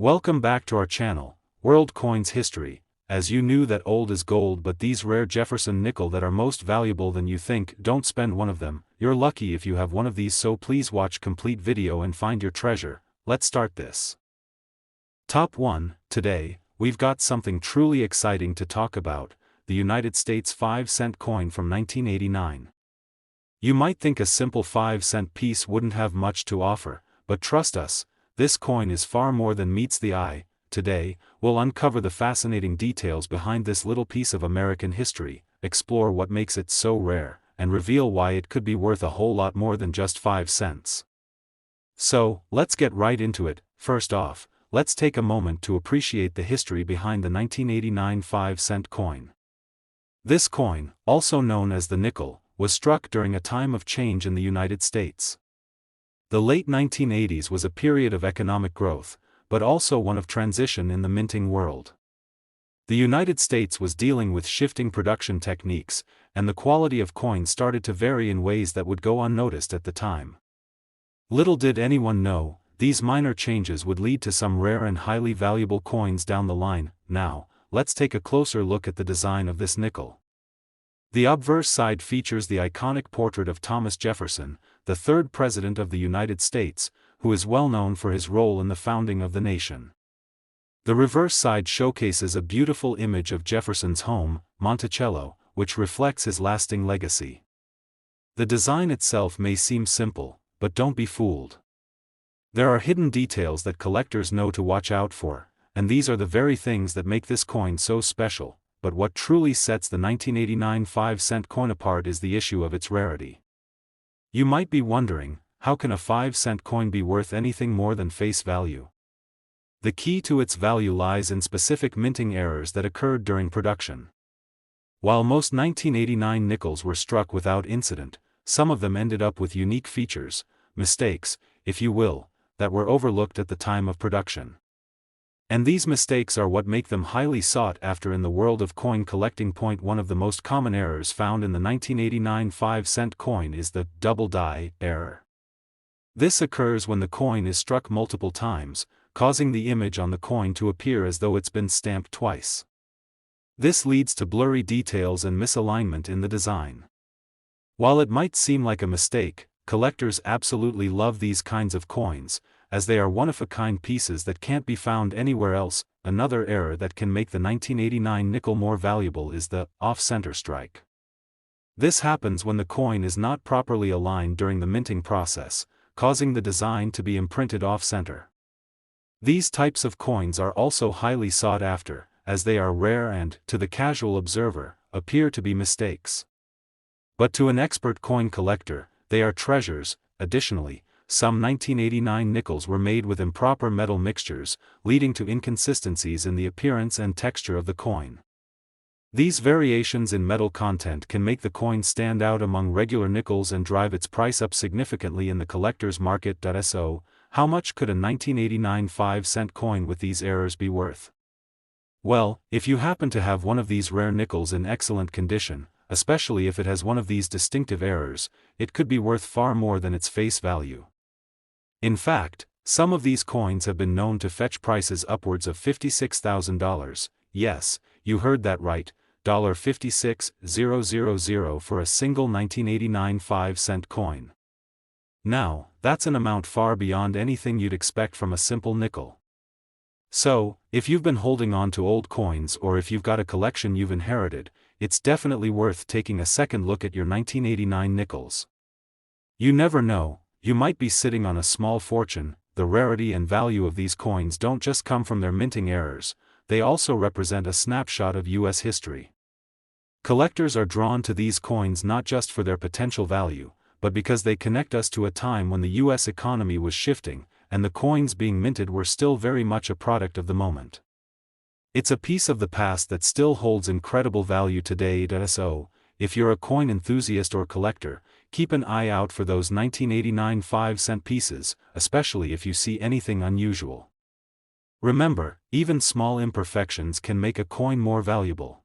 Welcome back to our channel, World Coins History. As you knew that old is gold, but these rare Jefferson nickel that are most valuable than you think, don't spend one of them. You're lucky if you have one of these, so please watch complete video and find your treasure. Let's start this. Top 1. Today, we've got something truly exciting to talk about, the United States 5-cent coin from 1989. You might think a simple 5-cent piece wouldn't have much to offer, but trust us, this coin is far more than meets the eye. Today, we'll uncover the fascinating details behind this little piece of American history, explore what makes it so rare, and reveal why it could be worth a whole lot more than just 5 cents. So, let's get right into it. First off, let's take a moment to appreciate the history behind the 1989 5-cent coin. This coin, also known as the nickel, was struck during a time of change in the United States. The late 1980s was a period of economic growth, but also one of transition in the minting world. The United States was dealing with shifting production techniques, and the quality of coins started to vary in ways that would go unnoticed at the time. Little did anyone know, these minor changes would lead to some rare and highly valuable coins down the line. Now, let's take a closer look at the design of this nickel. The obverse side features the iconic portrait of Thomas Jefferson, the third President of the United States, who is well known for his role in the founding of the nation. The reverse side showcases a beautiful image of Jefferson's home, Monticello, which reflects his lasting legacy. The design itself may seem simple, but don't be fooled. There are hidden details that collectors know to watch out for, and these are the very things that make this coin so special. But what truly sets the 1989 5-cent coin apart is the issue of its rarity. You might be wondering, how can a 5-cent coin be worth anything more than face value? The key to its value lies in specific minting errors that occurred during production. While most 1989 nickels were struck without incident, some of them ended up with unique features, mistakes, if you will, that were overlooked at the time of production. And these mistakes are what make them highly sought after in the world of coin collecting. One of the most common errors found in the 1989 5-cent coin is the double die error. This occurs when the coin is struck multiple times, causing the image on the coin to appear as though it's been stamped twice. This leads to blurry details and misalignment in the design. While it might seem like a mistake, collectors absolutely love these kinds of coins, as they are one-of-a-kind pieces that can't be found anywhere else. Another error that can make the 1989 nickel more valuable is the off-center strike. This happens when the coin is not properly aligned during the minting process, causing the design to be imprinted off-center. These types of coins are also highly sought after, as they are rare and, to the casual observer, appear to be mistakes. But to an expert coin collector, they are treasures. Additionally, some 1989 nickels were made with improper metal mixtures, leading to inconsistencies in the appearance and texture of the coin. These variations in metal content can make the coin stand out among regular nickels and drive its price up significantly in the collector's market. So, how much could a 1989 5-cent coin with these errors be worth? Well, if you happen to have one of these rare nickels in excellent condition, especially if it has one of these distinctive errors, it could be worth far more than its face value. In fact, some of these coins have been known to fetch prices upwards of $56,000, yes, you heard that right, $56,000 for a single 1989 5-cent coin. Now, that's an amount far beyond anything you'd expect from a simple nickel. So, if you've been holding on to old coins or if you've got a collection you've inherited, it's definitely worth taking a second look at your 1989 nickels. You never know, you might be sitting on a small fortune. The rarity and value of these coins don't just come from their minting errors, they also represent a snapshot of U.S. history. Collectors are drawn to these coins not just for their potential value, but because they connect us to a time when the U.S. economy was shifting, and the coins being minted were still very much a product of the moment. It's a piece of the past that still holds incredible value today. So, if you're a coin enthusiast or collector, keep an eye out for those 1989 5-cent pieces, especially if you see anything unusual. Remember, even small imperfections can make a coin more valuable.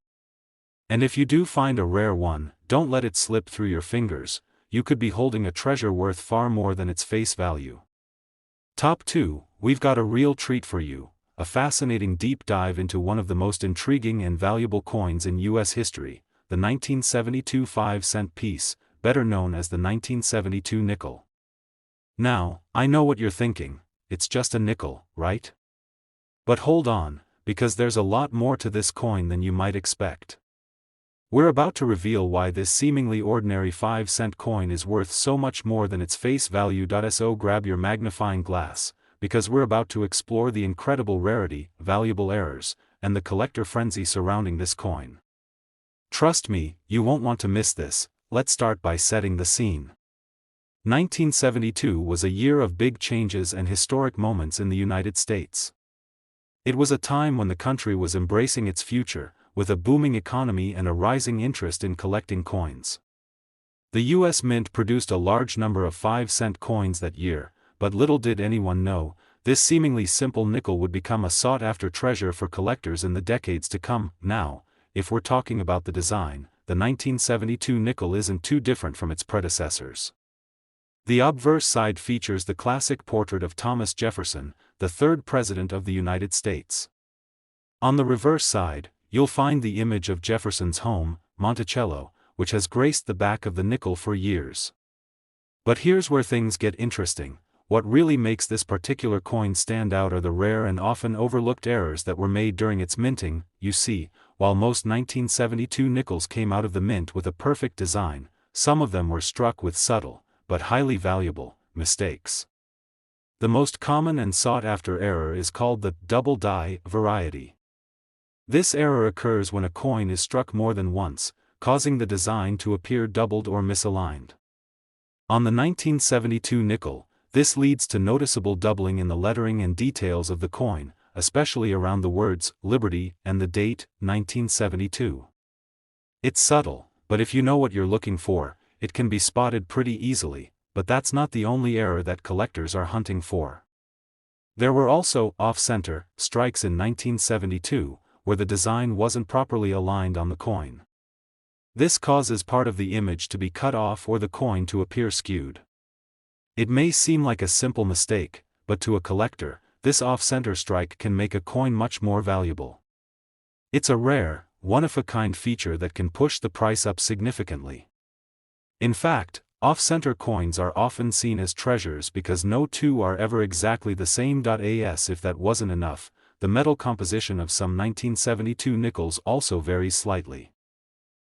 And if you do find a rare one, don't let it slip through your fingers. You could be holding a treasure worth far more than its face value. Top 2, we've got a real treat for you, a fascinating deep dive into one of the most intriguing and valuable coins in U.S. history, the 1972 5-cent piece, better known as the 1972 nickel. Now, I know what you're thinking, it's just a nickel, right? But hold on, because there's a lot more to this coin than you might expect. We're about to reveal why this seemingly ordinary 5-cent coin is worth so much more than its face value. So grab your magnifying glass, because we're about to explore the incredible rarity, valuable errors, and the collector frenzy surrounding this coin. Trust me, you won't want to miss this. Let's start by setting the scene. 1972 was a year of big changes and historic moments in the United States. It was a time when the country was embracing its future, with a booming economy and a rising interest in collecting coins. The U.S. Mint produced a large number of 5-cent coins that year, but little did anyone know, this seemingly simple nickel would become a sought-after treasure for collectors in the decades to come. Now, if we're talking about the design, the 1972 nickel isn't too different from its predecessors. The obverse side features the classic portrait of Thomas Jefferson, the third President of the United States. On the reverse side, you'll find the image of Jefferson's home, Monticello, which has graced the back of the nickel for years. But here's where things get interesting. What really makes this particular coin stand out are the rare and often overlooked errors that were made during its minting. You see, while most 1972 nickels came out of the mint with a perfect design, some of them were struck with subtle, but highly valuable, mistakes. The most common and sought-after error is called the double die variety. This error occurs when a coin is struck more than once, causing the design to appear doubled or misaligned. On the 1972 nickel, this leads to noticeable doubling in the lettering and details of the coin, especially around the words Liberty and the date 1972. It's subtle, but if you know what you're looking for, it can be spotted pretty easily, but that's not the only error that collectors are hunting for. There were also off-center strikes in 1972, where the design wasn't properly aligned on the coin. This causes part of the image to be cut off or the coin to appear skewed. It may seem like a simple mistake, but to a collector, this off-center strike can make a coin much more valuable. It's a rare, one-of-a-kind feature that can push the price up significantly. In fact, off-center coins are often seen as treasures because no two are ever exactly the same. As if that wasn't enough, the metal composition of some 1972 nickels also varies slightly.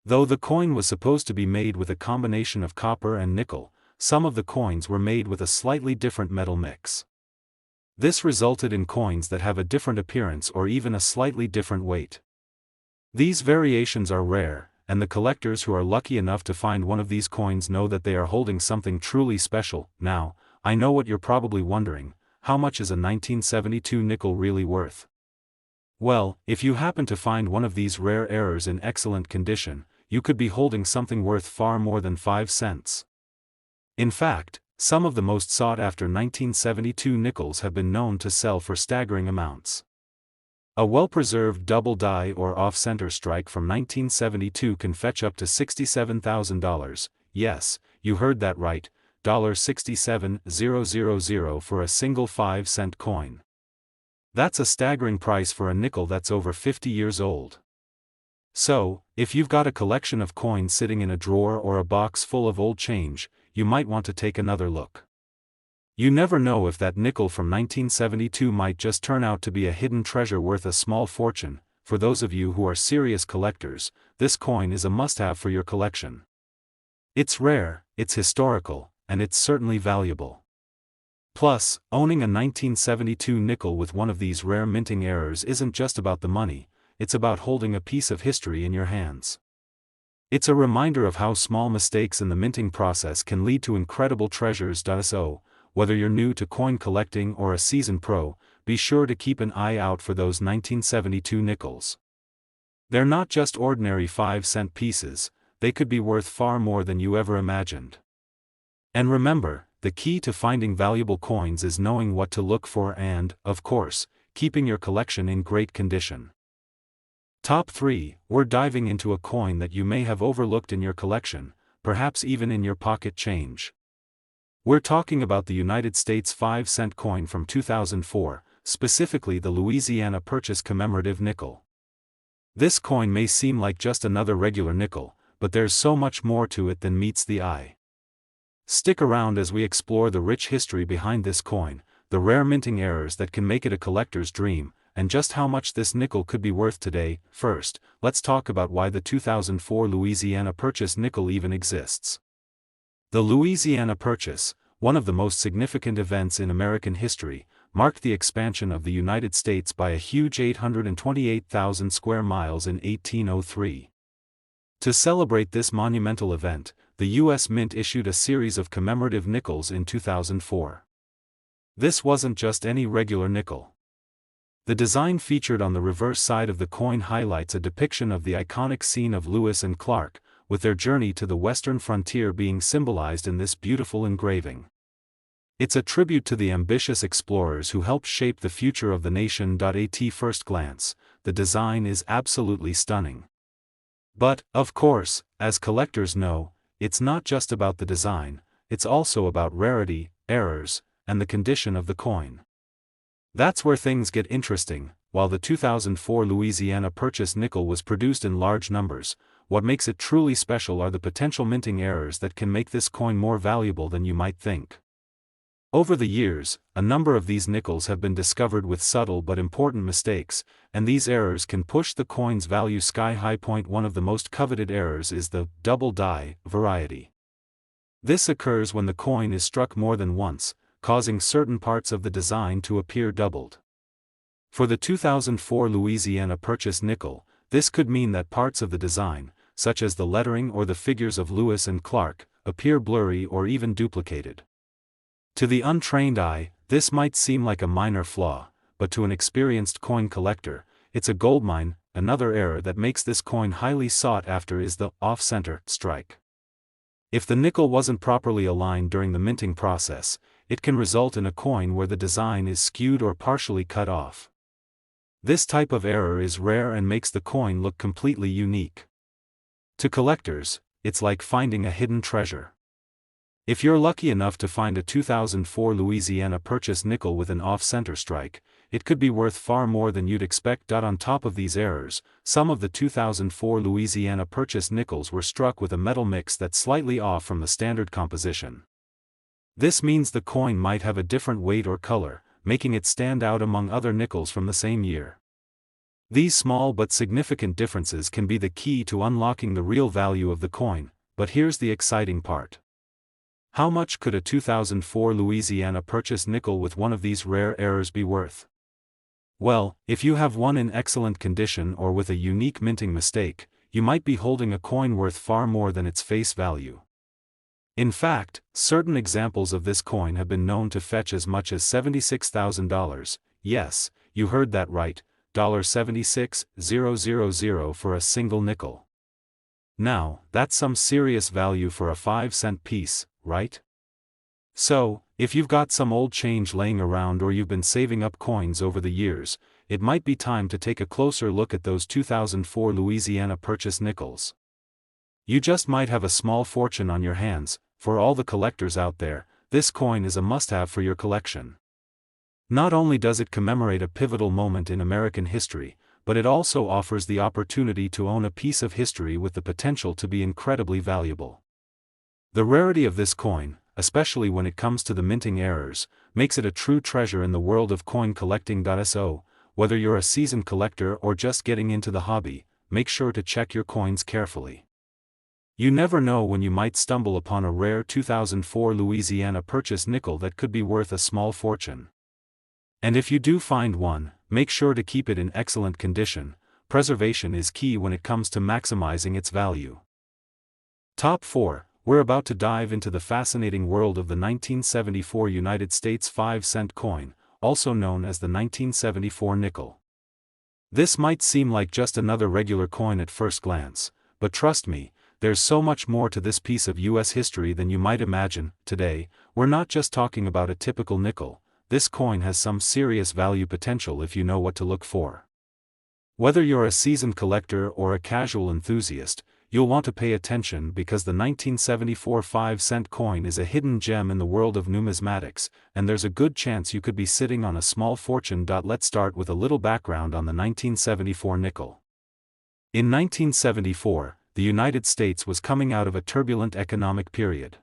Though the coin was supposed to be made with a combination of copper and nickel, some of the coins were made with a slightly different metal mix. This resulted in coins that have a different appearance or even a slightly different weight. These variations are rare, and the collectors who are lucky enough to find one of these coins know that they are holding something truly special. Now, I know what you're probably wondering: how much is a 1972 nickel really worth? Well, if you happen to find one of these rare errors in excellent condition, you could be holding something worth far more than 5 cents. In fact, some of the most sought-after 1972 nickels have been known to sell for staggering amounts. A well-preserved double die or off-center strike from 1972 can fetch up to $67,000, yes, you heard that right, $67,000 for a single 5-cent coin. That's a staggering price for a nickel that's over 50 years old. So, if you've got a collection of coins sitting in a drawer or a box full of old change, you might want to take another look. You never know if that nickel from 1972 might just turn out to be a hidden treasure worth a small fortune. For those of you who are serious collectors, this coin is a must-have for your collection. It's rare, it's historical, and it's certainly valuable. Plus, owning a 1972 nickel with one of these rare minting errors isn't just about the money, it's about holding a piece of history in your hands. It's a reminder of how small mistakes in the minting process can lead to incredible treasures. So, whether you're new to coin collecting or a seasoned pro, be sure to keep an eye out for those 1972 nickels. They're not just ordinary 5-cent pieces, they could be worth far more than you ever imagined. And remember, the key to finding valuable coins is knowing what to look for and, of course, keeping your collection in great condition. Top 3, we're diving into a coin that you may have overlooked in your collection, perhaps even in your pocket change. We're talking about the United States 5-cent coin from 2004, specifically the Louisiana Purchase commemorative nickel. This coin may seem like just another regular nickel, but there's so much more to it than meets the eye. Stick around as we explore the rich history behind this coin, the rare minting errors that can make it a collector's dream, and just how much this nickel could be worth today. First, let's talk about why the 2004 Louisiana Purchase nickel even exists. The Louisiana Purchase, one of the most significant events in American history, marked the expansion of the United States by a huge 828,000 square miles in 1803. To celebrate this monumental event, the U.S. Mint issued a series of commemorative nickels in 2004. This wasn't just any regular nickel. The design featured on the reverse side of the coin highlights a depiction of the iconic scene of Lewis and Clark, with their journey to the western frontier being symbolized in this beautiful engraving. It's a tribute to the ambitious explorers who helped shape the future of the nation. At first glance, the design is absolutely stunning. But, of course, as collectors know, it's not just about the design, it's also about rarity, errors, and the condition of the coin. That's where things get interesting. While the 2004 Louisiana Purchase nickel was produced in large numbers, what makes it truly special are the potential minting errors that can make this coin more valuable than you might think. Over the years, a number of these nickels have been discovered with subtle but important mistakes, and these errors can push the coin's value sky high. One of the most coveted errors is the double die variety. This occurs when the coin is struck more than once, causing certain parts of the design to appear doubled. For the 2004 Louisiana Purchase nickel, this could mean that parts of the design, such as the lettering or the figures of Lewis and Clark, appear blurry or even duplicated. To the untrained eye, this might seem like a minor flaw, but to an experienced coin collector, it's a goldmine. Another error that makes this coin highly sought after is the off-center strike. If the nickel wasn't properly aligned during the minting process, it can result in a coin where the design is skewed or partially cut off. This type of error is rare and makes the coin look completely unique. To collectors, it's like finding a hidden treasure. If you're lucky enough to find a 2004 Louisiana Purchase nickel with an off-center strike, it could be worth far more than you'd expect. On top of these errors, some of the 2004 Louisiana Purchase nickels were struck with a metal mix that's slightly off from the standard composition. This means the coin might have a different weight or color, making it stand out among other nickels from the same year. These small but significant differences can be the key to unlocking the real value of the coin, but here's the exciting part. How much could a 2004 Louisiana Purchase nickel with one of these rare errors be worth? Well, if you have one in excellent condition or with a unique minting mistake, you might be holding a coin worth far more than its face value. In fact, certain examples of this coin have been known to fetch as much as $76,000, yes, you heard that right, $76,000 for a single nickel. Now, that's some serious value for a 5-cent piece, right? So, if you've got some old change laying around or you've been saving up coins over the years, it might be time to take a closer look at those 2004 Louisiana Purchase nickels. You just might have a small fortune on your hands. For all the collectors out there, this coin is a must-have for your collection. Not only does it commemorate a pivotal moment in American history, but it also offers the opportunity to own a piece of history with the potential to be incredibly valuable. The rarity of this coin, especially when it comes to the minting errors, makes it a true treasure in the world of coin collecting. So, whether you're a seasoned collector or just getting into the hobby, make sure to check your coins carefully. You never know when you might stumble upon a rare 2004 Louisiana Purchase nickel that could be worth a small fortune. And if you do find one, make sure to keep it in excellent condition. Preservation is key when it comes to maximizing its value. Top 4. We're about to dive into the fascinating world of the 1974 United States 5-cent coin, also known as the 1974 nickel. This might seem like just another regular coin at first glance, but trust me, there's so much more to this piece of U.S. history than you might imagine. Today, we're not just talking about a typical nickel. This coin has some serious value potential if you know what to look for. Whether you're a seasoned collector or a casual enthusiast, you'll want to pay attention because the 1974 5-cent coin is a hidden gem in the world of numismatics, and there's a good chance you could be sitting on a small fortune. Let's start with a little background on the 1974 nickel. In 1974, the United States was coming out of a turbulent economic period.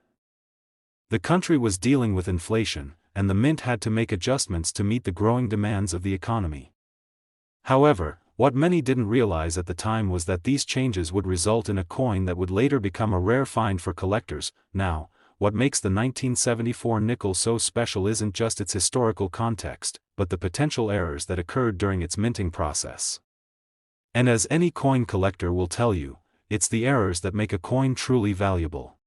The country was dealing with inflation, and the mint had to make adjustments to meet the growing demands of the economy. However, what many didn't realize at the time was that these changes would result in a coin that would later become a rare find for collectors. Now, what makes the 1974 nickel so special isn't just its historical context, but the potential errors that occurred during its minting process. And as any coin collector will tell you, it's the errors that make a coin truly valuable.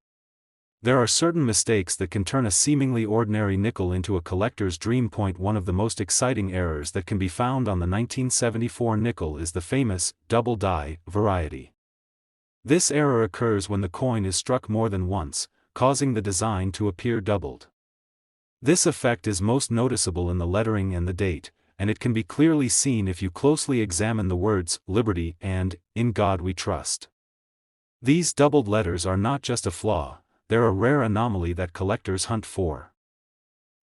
There are certain mistakes that can turn a seemingly ordinary nickel into a collector's dream. One of the most exciting errors that can be found on the 1974 nickel is the famous double die variety. This error occurs when the coin is struck more than once, causing the design to appear doubled. This effect is most noticeable in the lettering and the date, and it can be clearly seen if you closely examine the words "Liberty" and "In God We Trust." These doubled letters are not just a flaw, they're a rare anomaly that collectors hunt for.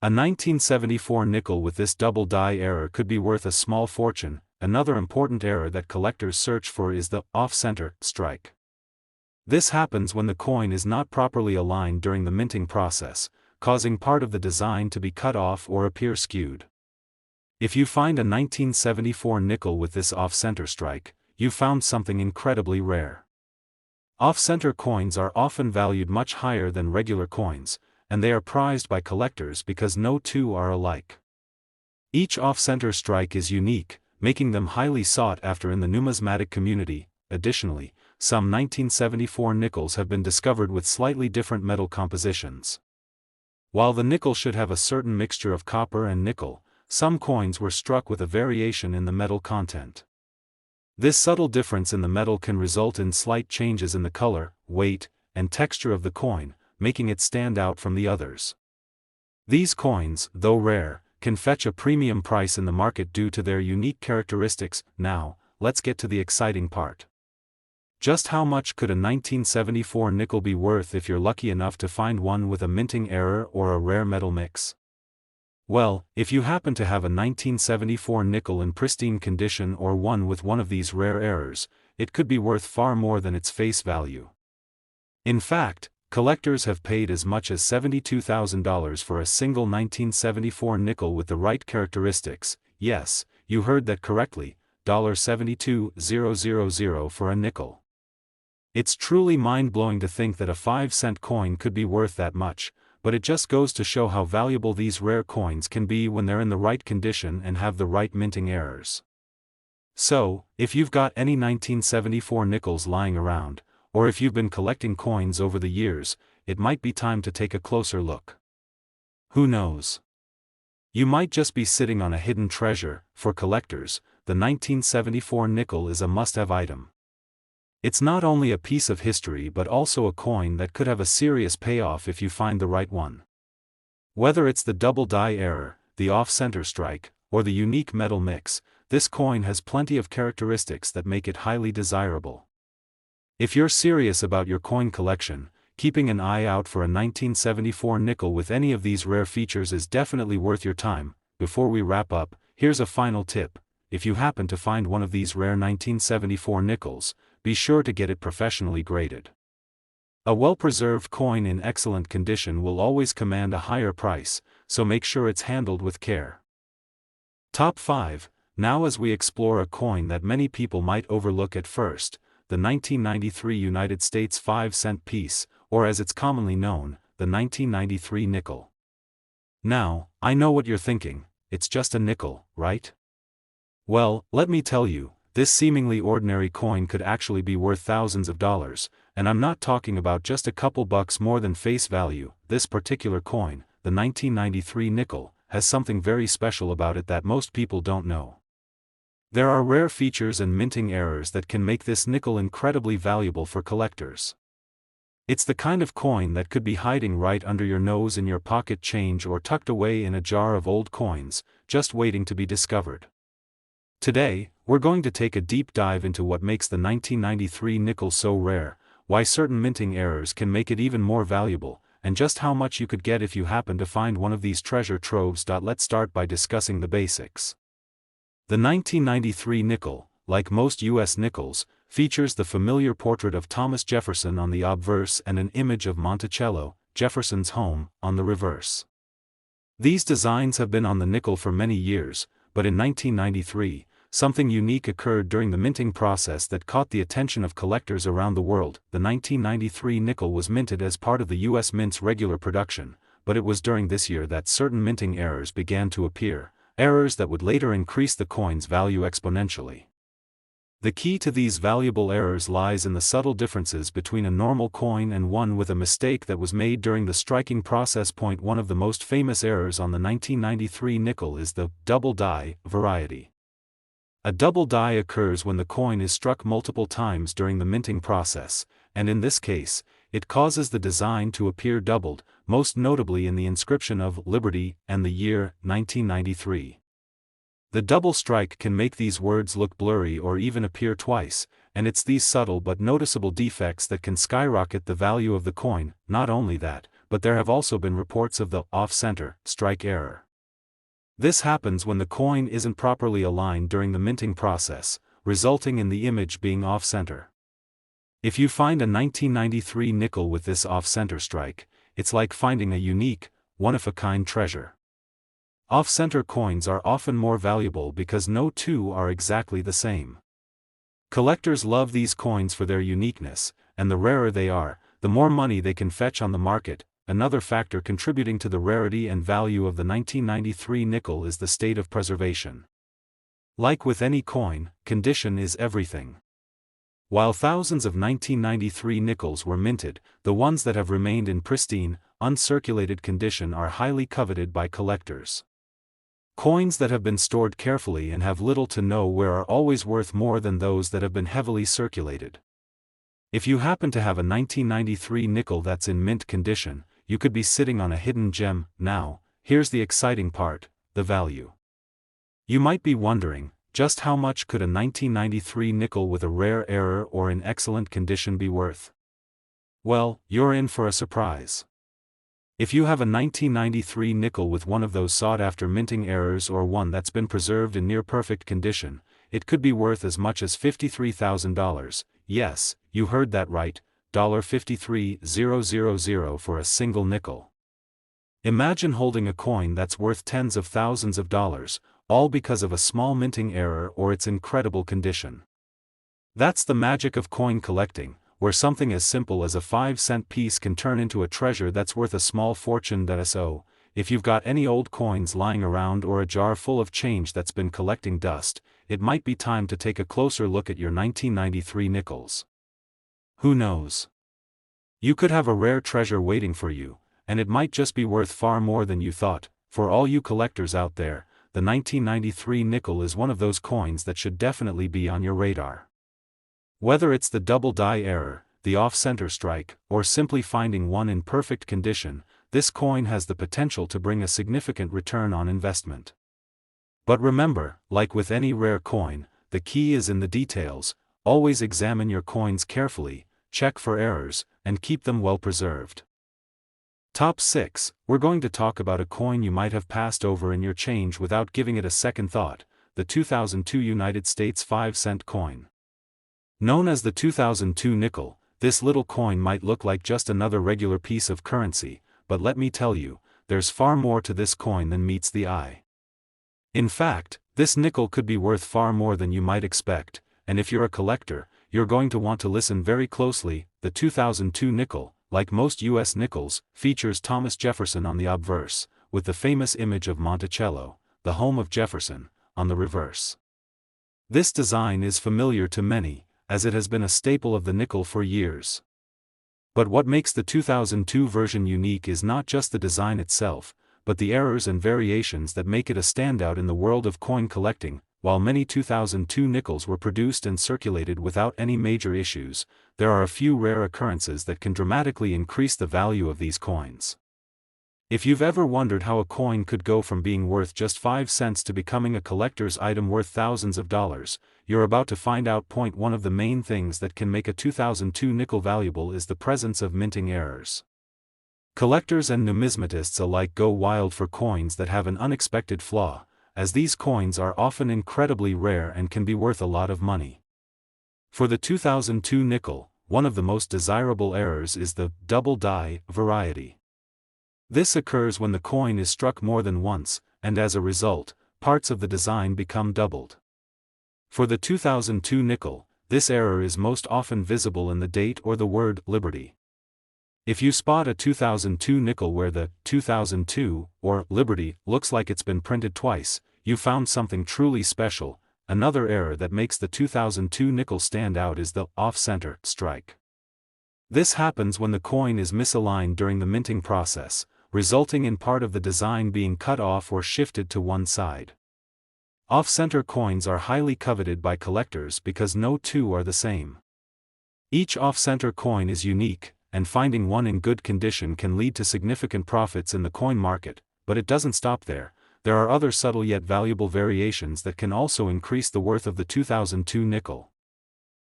A 1974 nickel with this double die error could be worth a small fortune. Another important error that collectors search for is the off-center strike. This happens when the coin is not properly aligned during the minting process, causing part of the design to be cut off or appear skewed. If you find a 1974 nickel with this off-center strike, you've found something incredibly rare. Off-center coins are often valued much higher than regular coins, and they are prized by collectors because no two are alike. Each off-center strike is unique, making them highly sought after in the numismatic community. Additionally, some 1974 nickels have been discovered with slightly different metal compositions. While the nickel should have a certain mixture of copper and nickel, some coins were struck with a variation in the metal content. This subtle difference in the metal can result in slight changes in the color, weight, and texture of the coin, making it stand out from the others. These coins, though rare, can fetch a premium price in the market due to their unique characteristics. Now, let's get to the exciting part. Just how much could a 1974 nickel be worth if you're lucky enough to find one with a minting error or a rare metal mix? Well, if you happen to have a 1974 nickel in pristine condition or one with one of these rare errors, it could be worth far more than its face value. In fact, collectors have paid as much as $72,000 for a single 1974 nickel with the right characteristics. Yes, you heard that correctly, $72,000 for a nickel. It's truly mind-blowing to think that a 5-cent coin could be worth that much, but it just goes to show how valuable these rare coins can be when they're in the right condition and have the right minting errors. So, if you've got any 1974 nickels lying around, or if you've been collecting coins over the years, it might be time to take a closer look. Who knows? You might just be sitting on a hidden treasure. For collectors, the 1974 nickel is a must-have item. It's not only a piece of history but also a coin that could have a serious payoff if you find the right one. Whether it's the double die error, the off-center strike, or the unique metal mix, this coin has plenty of characteristics that make it highly desirable. If you're serious about your coin collection, keeping an eye out for a 1974 nickel with any of these rare features is definitely worth your time. Before we wrap up, here's a final tip. If you happen to find one of these rare 1974 nickels, be sure to get it professionally graded. A well-preserved coin in excellent condition will always command a higher price, so make sure it's handled with care. Top 5. Now as we explore a coin that many people might overlook at first, the 1993 United States 5-cent piece, or as it's commonly known, the 1993 nickel. Now, I know what you're thinking, it's just a nickel, right? Well, let me tell you, this seemingly ordinary coin could actually be worth thousands of dollars, and I'm not talking about just a couple bucks more than face value. This particular coin, the 1993 nickel, has something very special about it that most people don't know. There are rare features and minting errors that can make this nickel incredibly valuable for collectors. It's the kind of coin that could be hiding right under your nose in your pocket change or tucked away in a jar of old coins, just waiting to be discovered. Today, we're going to take a deep dive into what makes the 1993 nickel so rare, why certain minting errors can make it even more valuable, and just how much you could get if you happen to find one of these treasure troves. Let's start by discussing the basics. The 1993 nickel, like most U.S. nickels, features the familiar portrait of Thomas Jefferson on the obverse and an image of Monticello, Jefferson's home, on the reverse. These designs have been on the nickel for many years, but in 1993, something unique occurred during the minting process that caught the attention of collectors around the world. The 1993 nickel was minted as part of the U.S. Mint's regular production, but it was during this year that certain minting errors began to appear, errors that would later increase the coin's value exponentially. The key to these valuable errors lies in the subtle differences between a normal coin and one with a mistake that was made during the striking process. One of the most famous errors on the 1993 nickel is the double die variety. A double die occurs when the coin is struck multiple times during the minting process, and in this case, it causes the design to appear doubled, most notably in the inscription of Liberty and the year 1993. The double strike can make these words look blurry or even appear twice, and it's these subtle but noticeable defects that can skyrocket the value of the coin. Not only that, but there have also been reports of the off-center strike error. This happens when the coin isn't properly aligned during the minting process, resulting in the image being off-center. If you find a 1993 nickel with this off-center strike, it's like finding a unique, one-of-a-kind treasure. Off-center coins are often more valuable because no two are exactly the same. Collectors love these coins for their uniqueness, and the rarer they are, the more money they can fetch on the market. Another factor contributing to the rarity and value of the 1993 nickel is the state of preservation. Like with any coin, condition is everything. While thousands of 1993 nickels were minted, the ones that have remained in pristine, uncirculated condition are highly coveted by collectors. Coins that have been stored carefully and have little to no wear are always worth more than those that have been heavily circulated. If you happen to have a 1993 nickel that's in mint condition, you could be sitting on a hidden gem. Now, here's the exciting part, the value. You might be wondering, just how much could a 1993 nickel with a rare error or in excellent condition be worth? Well, you're in for a surprise. If you have a 1993 nickel with one of those sought-after minting errors or one that's been preserved in near-perfect condition, it could be worth as much as $53,000. Yes, you heard that right, $53,000 for a single nickel. Imagine holding a coin that's worth tens of thousands of dollars, all because of a small minting error or its incredible condition. That's the magic of coin collecting, where something as simple as a 5-cent piece can turn into a treasure that's worth a small fortune. So, if you've got any old coins lying around or a jar full of change that's been collecting dust, it might be time to take a closer look at your 1993 nickels. Who knows? You could have a rare treasure waiting for you, and it might just be worth far more than you thought. For all you collectors out there, the 1993 nickel is one of those coins that should definitely be on your radar. Whether it's the double die error, the off-center strike, or simply finding one in perfect condition, this coin has the potential to bring a significant return on investment. But remember, like with any rare coin, the key is in the details. Always examine your coins carefully, check for errors, and keep them well preserved. Top 6, we're going to talk about a coin you might have passed over in your change without giving it a second thought, the 2002 United States 5-cent coin. Known as the 2002 nickel, this little coin might look like just another regular piece of currency, but let me tell you, there's far more to this coin than meets the eye. In fact, this nickel could be worth far more than you might expect, and if you're a collector, you're going to want to listen very closely. The 2002 nickel, like most U.S. nickels, features Thomas Jefferson on the obverse, with the famous image of Monticello, the home of Jefferson, on the reverse. This design is familiar to many, as it has been a staple of the nickel for years. But what makes the 2002 version unique is not just the design itself, but the errors and variations that make it a standout in the world of coin collecting. While many 2002 nickels were produced and circulated without any major issues, there are a few rare occurrences that can dramatically increase the value of these coins. If you've ever wondered how a coin could go from being worth just 5 cents to becoming a collector's item worth thousands of dollars, you're about to find out. One of the main things that can make a 2002 nickel valuable is the presence of minting errors. Collectors and numismatists alike go wild for coins that have an unexpected flaw, as these coins are often incredibly rare and can be worth a lot of money. For the 2002 nickel, one of the most desirable errors is the double die variety. This occurs when the coin is struck more than once, and as a result, parts of the design become doubled. For the 2002 nickel, this error is most often visible in the date or the word Liberty. If you spot a 2002 nickel where the 2002 or Liberty looks like it's been printed twice, you found something truly special. Another error that makes the 2002 nickel stand out is the off-center strike. This happens when the coin is misaligned during the minting process, resulting in part of the design being cut off or shifted to one side. Off-center coins are highly coveted by collectors because no two are the same. Each off-center coin is unique, and finding one in good condition can lead to significant profits in the coin market, but it doesn't stop there. There are other subtle yet valuable variations that can also increase the worth of the 2002 nickel.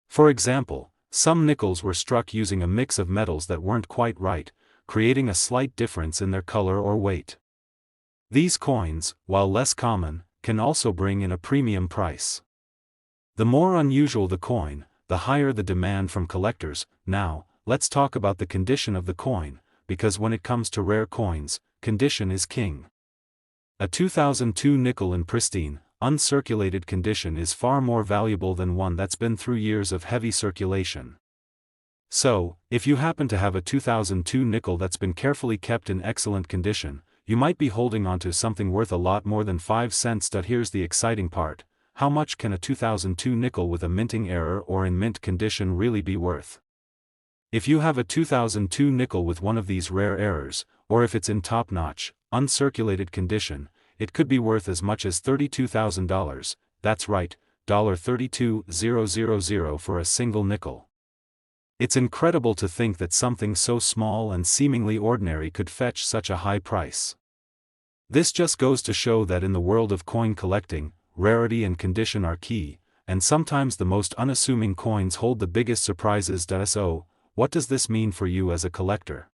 For example, some nickels were struck using a mix of metals that weren't quite right, creating a slight difference in their color or weight. These coins, while less common, can also bring in a premium price. The more unusual the coin, the higher the demand from collectors. Now, let's talk about the condition of the coin, because when it comes to rare coins, condition is king. A 2002 nickel in pristine, uncirculated condition is far more valuable than one that's been through years of heavy circulation. So, if you happen to have a 2002 nickel that's been carefully kept in excellent condition, you might be holding onto something worth a lot more than 5 cents. Here's the exciting part: how much can a 2002 nickel with a minting error or in mint condition really be worth? If you have a 2002 nickel with one of these rare errors, or if it's in top-notch, uncirculated condition, it could be worth as much as $32,000, that's right, $32,000 for a single nickel. It's incredible to think that something so small and seemingly ordinary could fetch such a high price. This just goes to show that in the world of coin collecting, rarity and condition are key, and sometimes the most unassuming coins hold the biggest surprises. So, what does this mean for you as a collector?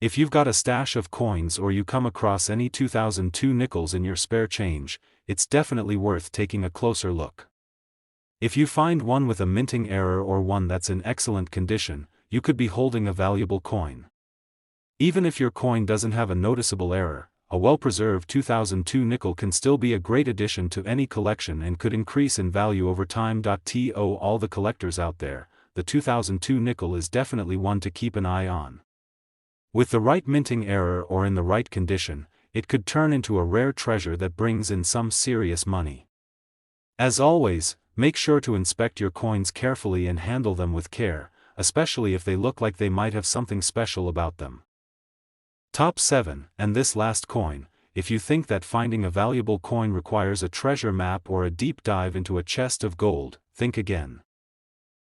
If you've got a stash of coins or you come across any 2002 nickels in your spare change, it's definitely worth taking a closer look. If you find one with a minting error or one that's in excellent condition, you could be holding a valuable coin. Even if your coin doesn't have a noticeable error, a well-preserved 2002 nickel can still be a great addition to any collection and could increase in value over time. To all the collectors out there, the 2002 nickel is definitely one to keep an eye on. With the right minting error or in the right condition, it could turn into a rare treasure that brings in some serious money. As always, make sure to inspect your coins carefully and handle them with care, especially if they look like they might have something special about them. Top 7, and this last coin: if you think that finding a valuable coin requires a treasure map or a deep dive into a chest of gold, think again.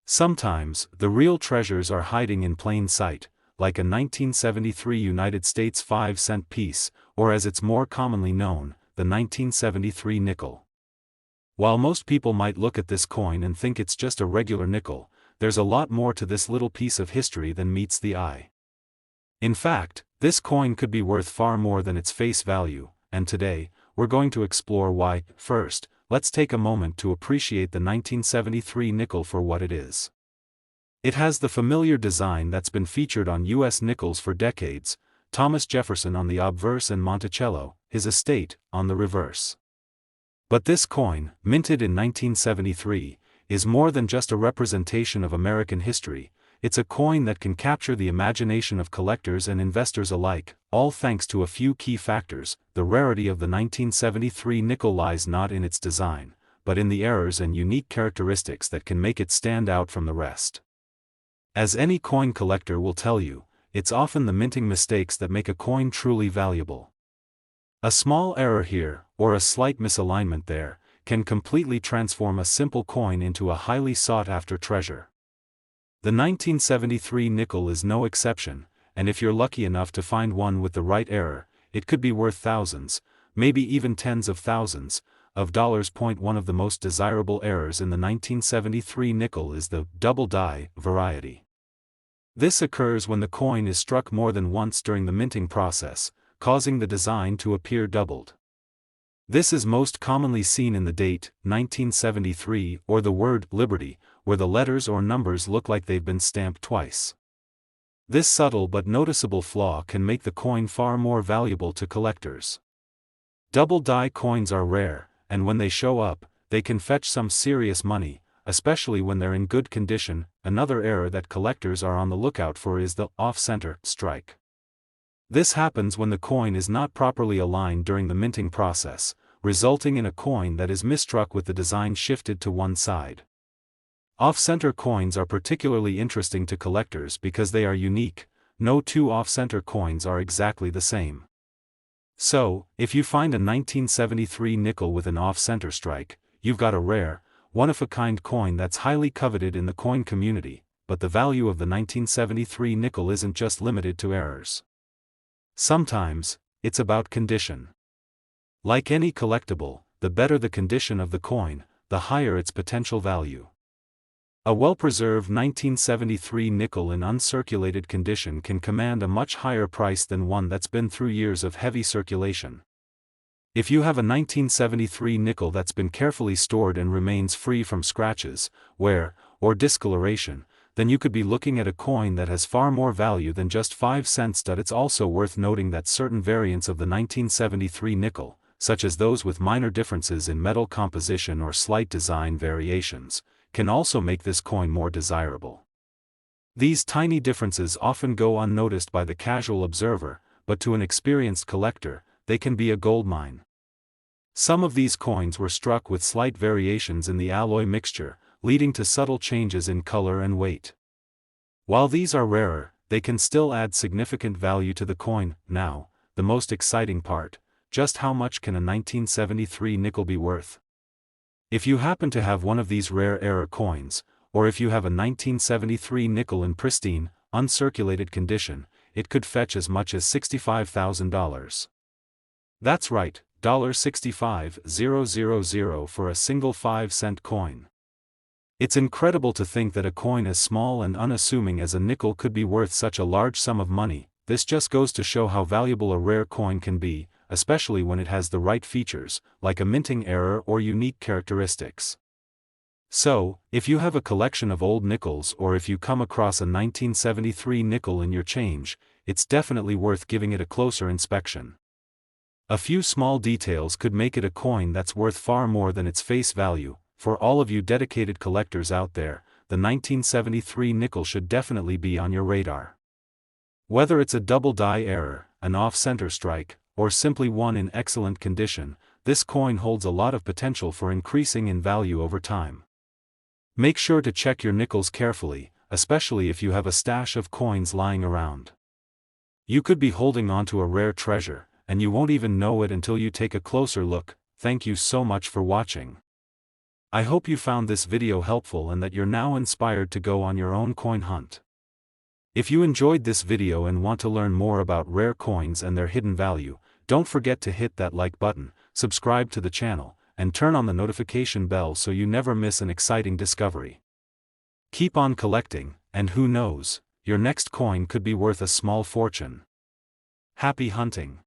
Sometimes, the real treasures are hiding in plain sight, like a 1973 United States 5-cent piece, or as it's more commonly known, the 1973 nickel. While most people might look at this coin and think it's just a regular nickel, there's a lot more to this little piece of history than meets the eye. In fact, this coin could be worth far more than its face value, and today, we're going to explore why. First, let's take a moment to appreciate the 1973 nickel for what it is. It has the familiar design that's been featured on U.S. nickels for decades: Thomas Jefferson on the obverse and Monticello, his estate, on the reverse. But this coin, minted in 1973, is more than just a representation of American history. It's a coin that can capture the imagination of collectors and investors alike, all thanks to a few key factors. The rarity of the 1973 nickel lies not in its design, but in the errors and unique characteristics that can make it stand out from the rest. As any coin collector will tell you, it's often the minting mistakes that make a coin truly valuable. A small error here, or a slight misalignment there, can completely transform a simple coin into a highly sought-after treasure. The 1973 nickel is no exception, and if you're lucky enough to find one with the right error, it could be worth thousands, maybe even tens of thousands, of dollars. One of the most desirable errors in the 1973 nickel is the double die variety. This occurs when the coin is struck more than once during the minting process, causing the design to appear doubled. This is most commonly seen in the date, 1973, or the word Liberty, where the letters or numbers look like they've been stamped twice. This subtle but noticeable flaw can make the coin far more valuable to collectors. Double die coins are rare, and when they show up, they can fetch some serious money, especially when they're in good condition. Another error that collectors are on the lookout for is the off-center strike. This happens when the coin is not properly aligned during the minting process, resulting in a coin that is misstruck with the design shifted to one side. Off-center coins are particularly interesting to collectors because they are unique. No two off-center coins are exactly the same. So, if you find a 1973 nickel with an off-center strike, you've got a rare, one-of-a-kind coin that's highly coveted in the coin community. But the value of the 1973 nickel isn't just limited to errors. Sometimes, it's about condition. Like any collectible, the better the condition of the coin, the higher its potential value. A well-preserved 1973 nickel in uncirculated condition can command a much higher price than one that's been through years of heavy circulation. If you have a 1973 nickel that's been carefully stored and remains free from scratches, wear, or discoloration, then you could be looking at a coin that has far more value than just 5 cents. It's also worth noting that certain variants of the 1973 nickel, such as those with minor differences in metal composition or slight design variations, can also make this coin more desirable. These tiny differences often go unnoticed by the casual observer, but to an experienced collector, they can be a goldmine. Some of these coins were struck with slight variations in the alloy mixture, leading to subtle changes in color and weight. While these are rarer, they can still add significant value to the coin. Now, the most exciting part: just how much can a 1973 nickel be worth? If you happen to have one of these rare error coins, or if you have a 1973 nickel in pristine, uncirculated condition, it could fetch as much as $65,000. That's right, $65,000 for a single 5-cent coin. It's incredible to think that a coin as small and unassuming as a nickel could be worth such a large sum of money. This just goes to show how valuable a rare coin can be, especially when it has the right features, like a minting error or unique characteristics. So, if you have a collection of old nickels or if you come across a 1973 nickel in your change, it's definitely worth giving it a closer inspection. A few small details could make it a coin that's worth far more than its face value. For all of you dedicated collectors out there, the 1973 nickel should definitely be on your radar. Whether it's a double die error, an off-center strike, or simply one in excellent condition, this coin holds a lot of potential for increasing in value over time. Make sure to check your nickels carefully, especially if you have a stash of coins lying around. You could be holding onto a rare treasure, and you won't even know it until you take a closer look. Thank you so much for watching. I hope you found this video helpful and that you're now inspired to go on your own coin hunt. If you enjoyed this video and want to learn more about rare coins and their hidden value, don't forget to hit that like button, subscribe to the channel, and turn on the notification bell so you never miss an exciting discovery. Keep on collecting, and who knows, your next coin could be worth a small fortune. Happy hunting!